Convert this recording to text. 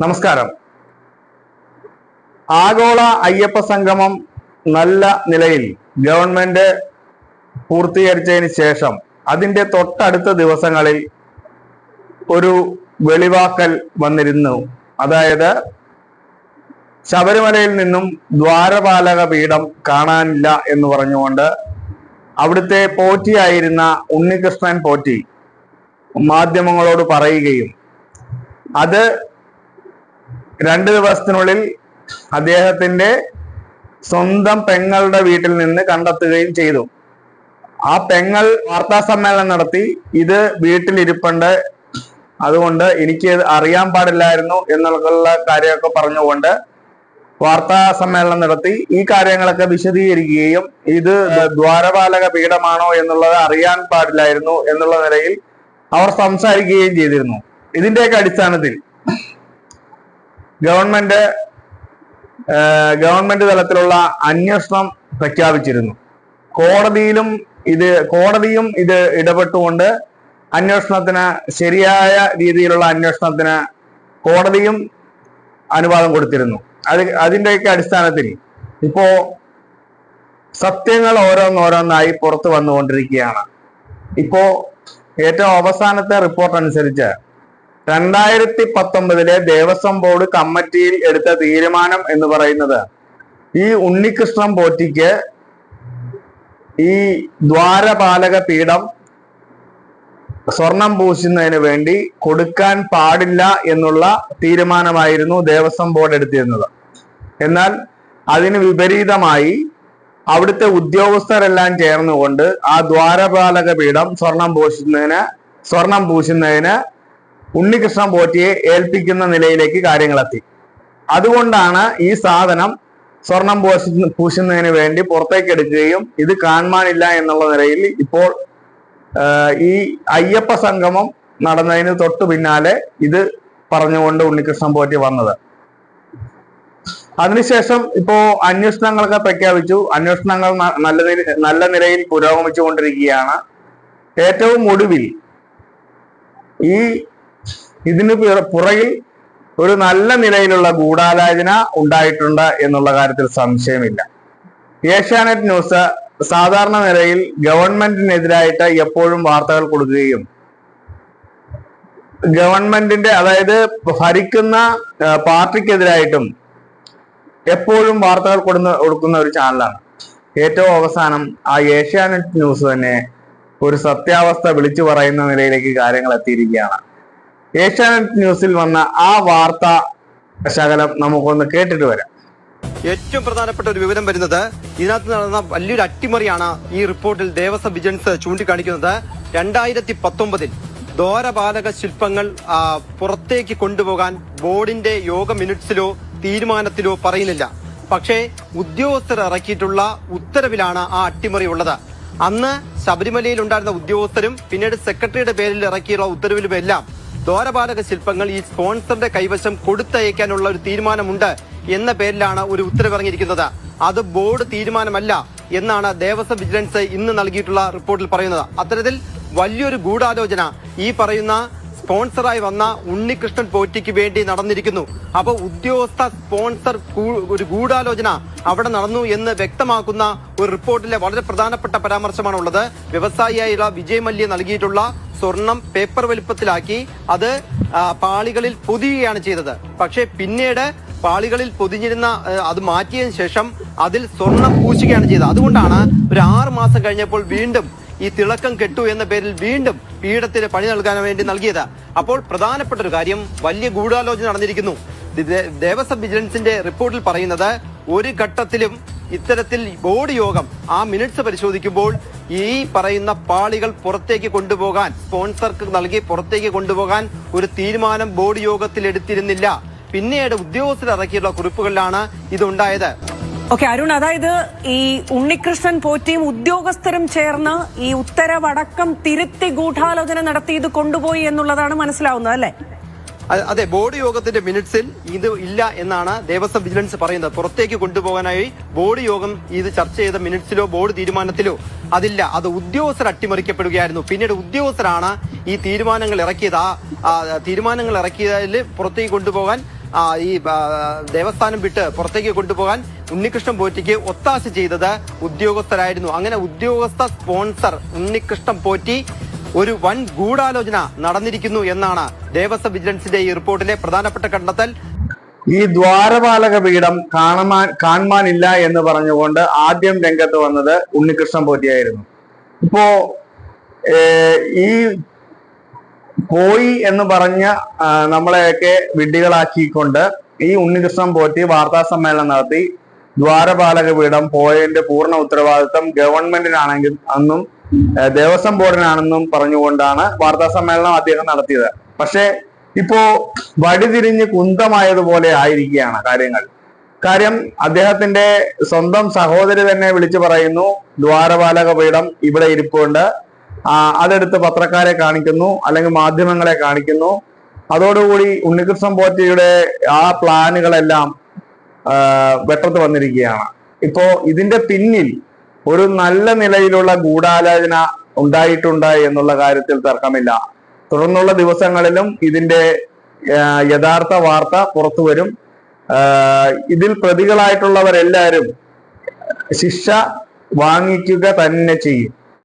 നമസ്കാരം. ആഗോള അയ്യപ്പ സംഗമം നല്ല നിലയിൽ ഗവൺമെന്റ് പൂർത്തീകരിച്ചതിന് ശേഷം അതിന്റെ തൊട്ടടുത്ത ദിവസങ്ങളിൽ ഒരു വെളിവാക്കൽ വന്നിരുന്നു. അതായത് ശബരിമലയിൽ നിന്നും ദ്വാരപാലക പീഠം കാണാനില്ല എന്ന് പറഞ്ഞുകൊണ്ട് അവിടുത്തെ പോറ്റിയായിരുന്ന ഉണ്ണികൃഷ്ണൻ പോറ്റി മാധ്യമങ്ങളോട് പറയുകയും അത് 2 ദിവസത്തിനുള്ളിൽ അദ്ദേഹത്തിന്റെ സ്വന്തം പെങ്ങളുടെ വീട്ടിൽ നിന്ന് കണ്ടെത്തുകയും ചെയ്തു. ആ പെങ്ങൾ വാർത്താ സമ്മേളനം നടത്തി ഇത് വീട്ടിലിരിപ്പുണ്ട്, അതുകൊണ്ട് എനിക്ക് അറിയാൻ പാടില്ലായിരുന്നു എന്നുള്ള കാര്യമൊക്കെ പറഞ്ഞുകൊണ്ട് വാർത്താ സമ്മേളനം നടത്തി ഈ കാര്യങ്ങളൊക്കെ വിശദീകരിക്കുകയും ഇത് ദ്വാരപാലക പീഠമാണോ എന്നുള്ളത് അറിയാൻ പാടില്ലായിരുന്നു എന്നുള്ള നിലയിൽ അവർ സംസാരിക്കുകയും ചെയ്തിരുന്നു. ഇതിന്റെയൊക്കെ അടിസ്ഥാനത്തിൽ ഗവൺമെന്റ് തലത്തിലുള്ള അന്വേഷണം പ്രഖ്യാപിച്ചിരുന്നു. കോടതിയും ഇത് ഇടപെട്ടുകൊണ്ട് അന്വേഷണത്തിന് ശരിയായ രീതിയിലുള്ള അന്വേഷണത്തിന് കോടതിയും അനുവാദം കൊടുത്തിരുന്നു. അതിന്റെയൊക്കെ അടിസ്ഥാനത്തിൽ ഇപ്പോ സത്യങ്ങൾ ഓരോന്നോരോന്നായി പുറത്തു വന്നുകൊണ്ടിരിക്കുകയാണ്. ഇപ്പോ ഏറ്റവും അവസാനത്തെ റിപ്പോർട്ട് അനുസരിച്ച് 2019 ദേവസ്വം ബോർഡ് കമ്മിറ്റിയിൽ എടുത്ത തീരുമാനം എന്ന് പറയുന്നത് ഈ ഉണ്ണികൃഷ്ണൻ പോറ്റിക്ക് ഈ ദ്വാരപാലക പീഠം സ്വർണം പൂശുന്നതിന് വേണ്ടി കൊടുക്കാൻ പാടില്ല എന്നുള്ള തീരുമാനമായിരുന്നു ദേവസ്വം ബോർഡ് എടുത്തിരുന്നത്. എന്നാൽ അതിന് വിപരീതമായി അവിടുത്തെ ഉദ്യോഗസ്ഥരെല്ലാം ചേർന്നുകൊണ്ട് ആ ദ്വാരപാലക പീഠം സ്വർണം പൂശുന്നതിന് ഉണ്ണികൃഷ്ണൻ പോറ്റിയെ ഏൽപ്പിക്കുന്ന നിലയിലേക്ക് കാര്യങ്ങളെത്തി. അതുകൊണ്ടാണ് ഈ സാധനം സ്വർണം പൂശുന്നതിന് വേണ്ടി പുറത്തേക്ക് എടുക്കുകയും ഇത് കാണാനില്ല എന്നുള്ള നിലയിൽ ഇപ്പോൾ ഈ അയ്യപ്പ സംഗമം നടന്നതിന് തൊട്ടു പിന്നാലെ ഇത് പറഞ്ഞുകൊണ്ട് ഉണ്ണികൃഷ്ണൻ പോറ്റി വന്നത്. അതിനുശേഷം ഇപ്പോ അന്വേഷണങ്ങളൊക്കെ പ്രഖ്യാപിച്ചു. അന്വേഷണങ്ങൾ നല്ല നിലയിൽ പുരോഗമിച്ചുകൊണ്ടിരിക്കുകയാണ്. ഏറ്റവും ഒടുവിൽ ഇതിന് പുറകിൽ ഒരു നല്ല നിലയിലുള്ള ഗൂഢാലോചന ഉണ്ടായിട്ടുണ്ട് എന്നുള്ള കാര്യത്തിൽ സംശയമില്ല. ഏഷ്യാനെറ്റ് ന്യൂസ് സാധാരണ നിലയിൽ ഗവൺമെന്റിനെതിരായിട്ട് എപ്പോഴും വാർത്തകൾ കൊടുക്കുകയും ഗവൺമെന്റിന്റെ അതായത് ഭരിക്കുന്ന പാർട്ടിക്കെതിരായിട്ടും എപ്പോഴും വാർത്തകൾ കൊടുക്കുന്ന ഒരു ചാനലാണ്. ഏറ്റവും അവസാനം ആ ഏഷ്യാനെറ്റ് ന്യൂസ് തന്നെ ഒരു സത്യാവസ്ഥ വിളിച്ചു പറയുന്ന നിലയിലേക്ക് കാര്യങ്ങൾ എത്തിയിരിക്കുകയാണ്. ഏഷ്യാനെറ്റ് ന്യൂസിൽ വന്ന ആ വാർത്താ ശകലം നമുക്കൊന്ന് കേട്ടിട്ട് വരാം. ഏറ്റവും പ്രധാനപ്പെട്ട ഒരു വിവരം വരുന്നത് ഇതിനകത്ത് നടന്ന വലിയൊരു അട്ടിമറിയാണ് ഈ റിപ്പോർട്ടിൽ ദേവസ്വം വിജിലൻസ് ചൂണ്ടിക്കാണിക്കുന്നത്. 2019 ദ്വാരപാലക ശില്പങ്ങൾ പുറത്തേക്ക് കൊണ്ടുപോകാൻ ബോർഡിന്റെ യോഗ മിനിറ്റ്സിലോ തീരുമാനത്തിലോ പറയുന്നില്ല. പക്ഷേ ഉദ്യോഗസ്ഥർ ഇറക്കിയിട്ടുള്ള ഉത്തരവിലാണ് ആ അട്ടിമറി ഉള്ളത്. അന്ന് ശബരിമലയിൽ ഉണ്ടായിരുന്ന ഉദ്യോഗസ്ഥരും പിന്നീട് സെക്രട്ടറിയുടെ പേരിൽ ഇറക്കിയുള്ള ഉത്തരവിലുമെല്ലാം ദ്വാരപാലക ശില്പങ്ങൾ ഈ സ്പോൺസറുടെ കൈവശം കൊടുത്തയക്കാനുള്ള ഒരു തീരുമാനമുണ്ട് എന്ന പേരിലാണ് ഒരു ഉത്തരവ് ഇറങ്ങിയിരിക്കുന്നത്. അത് ബോർഡ് തീരുമാനമല്ല എന്നാണ് ദേവസ്വം വിജിലൻസ് ഇന്ന് നൽകിയിട്ടുള്ള റിപ്പോർട്ടിൽ പറയുന്നത്. അത്തരത്തിൽ വലിയൊരു ഗൂഢാലോചന ഈ പറയുന്ന സ്പോൺസറായി വന്ന ഉണ്ണികൃഷ്ണൻ പോറ്റിക്ക് വേണ്ടി നടന്നിരിക്കുന്നു. അപ്പോൾ ഉദ്യോഗസ്ഥ സ്പോൺസർ ഒരു ഗൂഢാലോചന അവിടെ നടന്നു എന്ന് വ്യക്തമാക്കുന്ന ഒരു റിപ്പോർട്ടിലെ വളരെ പ്രധാനപ്പെട്ട പരാമർശമാണുള്ളത്. വ്യവസായിയായുള്ള വിജയ് മല്യ നൽകിയിട്ടുള്ള സ്വർണം പേപ്പർ വലിപ്പത്തിലാക്കി അത് പാളികളിൽ പൊതിയുകയാണ് ചെയ്തത്. പക്ഷേ പിന്നീട് പാളികളിൽ പൊതിഞ്ഞിരുന്ന അത് മാറ്റിയതിനു ശേഷം അതിൽ സ്വർണം പൂശുകയാണ് ചെയ്തത്. അതുകൊണ്ടാണ് ഒരു 6 മാസം കഴിഞ്ഞപ്പോൾ വീണ്ടും ഈ തിളക്കം കെട്ടു എന്ന പേരിൽ വീണ്ടും പീഠത്തിന് പണി നൽകാൻ വേണ്ടി നൽകിയത്. അപ്പോൾ പ്രധാനപ്പെട്ട ഒരു കാര്യം, വലിയ ഗൂഢാലോചന നടന്നിരിക്കുന്നു. ദേവസ്വം വിജിലൻസിന്റെ റിപ്പോർട്ടിൽ പറയുന്നത് ഒരു ഘട്ടത്തിലും ഇത്തരത്തിൽ ബോർഡ് യോഗം ആ മിനിറ്റ്സ് പരിശോധിക്കുമ്പോൾ ഈ പറയുന്ന പാളികൾ പുറത്തേക്ക് കൊണ്ടുപോകാൻ സ്പോൺസർക്ക് നൽകി പുറത്തേക്ക് കൊണ്ടുപോകാൻ ഒരു തീരുമാനം ബോർഡ് യോഗത്തിൽ എടുത്തിരുന്നില്ല. പിന്നീട് ഉദ്യോഗസ്ഥർ ഇറക്കിയുള്ള കുറിപ്പുകളിലാണ് ഇതുണ്ടായത്. ഓക്കെ അരുൺ, അതായത് ഈ ഉണ്ണികൃഷ്ണൻ പോറ്റിയും ഉദ്യോഗസ്ഥരും ചേർന്ന് ഈ ഉത്തരവടക്കം തിരുത്തി ഗൂഢാലോചന നടത്തി ഇത് കൊണ്ടുപോയി എന്നുള്ളതാണ് മനസ്സിലാവുന്നത് അല്ലേ? അതെ, ബോർഡ് യോഗത്തിന്റെ മിനിറ്റ്സിൽ ഇത് ഇല്ല എന്നാണ് ദേവസ്വം വിജിലൻസ് പറയുന്നത്. പുറത്തേക്ക് കൊണ്ടുപോകാനായി ബോർഡ് യോഗം ഇത് ചർച്ച ചെയ്ത മിനിറ്റ്സിലോ ബോർഡ് തീരുമാനത്തിലോ അതില്ല. അത് ഉദ്യോഗസ്ഥർ അട്ടിമറിക്കപ്പെടുകയായിരുന്നു. പിന്നീട് ഉദ്യോഗസ്ഥരാണ് ഈ തീരുമാനങ്ങൾ ഇറക്കിയത്. ആ തീരുമാനങ്ങൾ ഇറക്കിയതിൽ പുറത്തേക്ക് കൊണ്ടുപോകാൻ ദേവസ്ഥാനം വിട്ട് പുറത്തേക്ക് കൊണ്ടുപോകാൻ ഉണ്ണികൃഷ്ണൻ പോറ്റിക്ക് ഒത്താശ ചെയ്തത് ഉദ്യോഗസ്ഥരായിരുന്നു. അങ്ങനെ ഉദ്യോഗസ്ഥ സ്പോൺസർ ഉണ്ണികൃഷ്ണൻ പോറ്റി ഒരു വൻ ഗൂഢാലോചന നടന്നിരിക്കുന്നു എന്നാണ് ദേവസ്വം വിജിലൻസിന്റെ ഈ റിപ്പോർട്ടിലെ പ്രധാനപ്പെട്ട കണ്ടെത്തൽ. ഈ ദ്വാരപാലക പീഠം കാണാനില്ല എന്ന് പറഞ്ഞുകൊണ്ട് ആദ്യം രംഗത്ത് വന്നത് ഉണ്ണികൃഷ്ണൻ പോറ്റിയായിരുന്നു. ഇപ്പോ ഈ പോയി എന്ന് പറഞ്ഞ നമ്മളെയൊക്കെ വിഡ്ഢികളാക്കിക്കൊണ്ട് ഈ ഉണ്ണികൃഷ്ണൻ പോറ്റി വാർത്താ സമ്മേളനം നടത്തി ദ്വാരപാലക പീഠം പോയതിന്റെ പൂർണ്ണ ഉത്തരവാദിത്വം ഗവൺമെന്റിനാണെങ്കിൽ അന്നും ദേവസ്വം ബോർഡിനാണെന്നും പറഞ്ഞുകൊണ്ടാണ് വാർത്താ സമ്മേളനം അദ്ദേഹം നടത്തിയത്. പക്ഷെ ഇപ്പോ വഴിതിരിഞ്ഞ് കുന്തമായതുപോലെ ആയിരിക്കുകയാണ് കാര്യം അദ്ദേഹത്തിന്റെ സ്വന്തം സഹോദരി തന്നെ വിളിച്ചു പറയുന്നു ദ്വാരപാലക പീഠം ഇവിടെ ഇരിപ്പുണ്ട്, അതെടുത്ത് പത്രക്കാരെ കാണിക്കുന്നു, അല്ലെങ്കിൽ മാധ്യമങ്ങളെ കാണിക്കുന്നു. അതോടുകൂടി ഉണ്ണികൃഷ്ണൻ പോറ്റിയുടെ ആ പ്ലാനുകളെല്ലാം വെട്ടത്ത് വന്നിരിക്കുകയാണ്. ഇപ്പോ ഇതിന്റെ പിന്നിൽ ഒരു നല്ല നിലയിലുള്ള ഗൂഢാലോചന ഉണ്ടായിട്ടുണ്ട് എന്നുള്ള കാര്യത്തിൽ തർക്കമില്ല. തുടർന്നുള്ള ദിവസങ്ങളിലും ഇതിന്റെ യഥാർത്ഥ വാർത്ത പുറത്തു വരും. ഇതിൽ പ്രതികളായിട്ടുള്ളവരെല്ലാവരും ശിക്ഷ വാങ്ങിക്കുക തന്നെ ചെയ്യും.